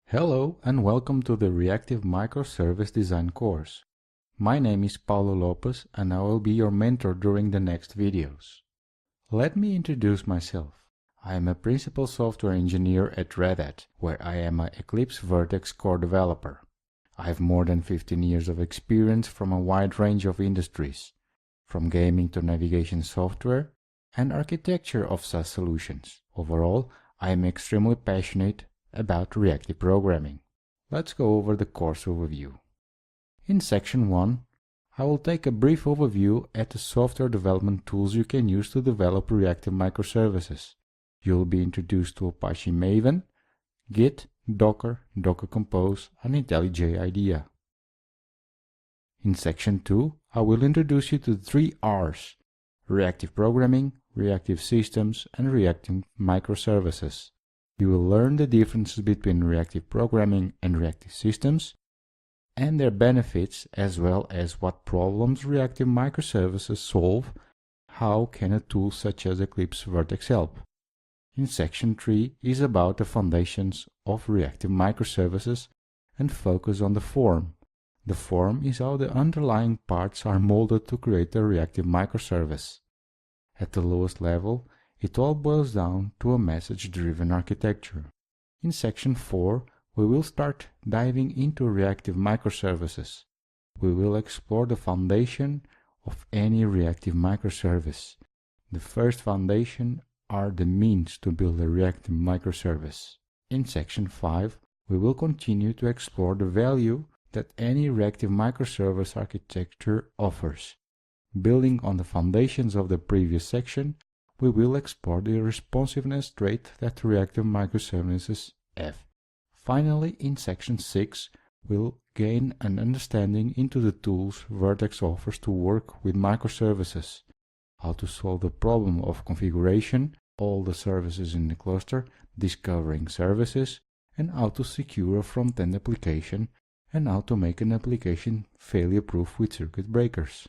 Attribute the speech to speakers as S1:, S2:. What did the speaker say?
S1: Hello and welcome to the Reactive Microservice Design course. My name is Paulo Lopez and I will be your mentor during the next videos. Let me introduce myself. I am a principal software engineer at Red Hat, where I am an Eclipse Vert.X core developer. I have more than 15 years of experience from a wide range of industries, from gaming to navigation software and architecture of SaaS solutions. Overall, I am extremely passionate about reactive programming. Let's go over the course overview. In section 1, I will take a brief overview at the software development tools you can use to develop reactive microservices. You will be introduced to Apache Maven, Git, Docker, Docker Compose, and IntelliJ IDEA. In section 2, I will introduce you to the 3 R's: reactive programming, reactive systems, and reactive microservices. You will learn the differences between reactive programming and reactive systems and their benefits, as well as what problems reactive microservices solve. How can a tool such as Eclipse Vert.X help? In section 3 is about the foundations of reactive microservices and focus on the form. The form is how the underlying parts are molded to create a reactive microservice. At the lowest level, it all boils down to a message-driven architecture. In section 4, we will start diving into reactive microservices. We will explore the foundation of any reactive microservice. The first foundation are the means to build a reactive microservice. In section 5, we will continue to explore the value that any reactive microservice architecture offers. Building on the foundations of the previous section, we will explore the responsiveness trait that reactive microservices have. Finally, in section 6, we'll gain an understanding into the tools Vert.X offers to work with microservices, how to solve the problem of configuration, all the services in the cluster, discovering services, and how to secure a front-end application, and how to make an application failure-proof with circuit breakers.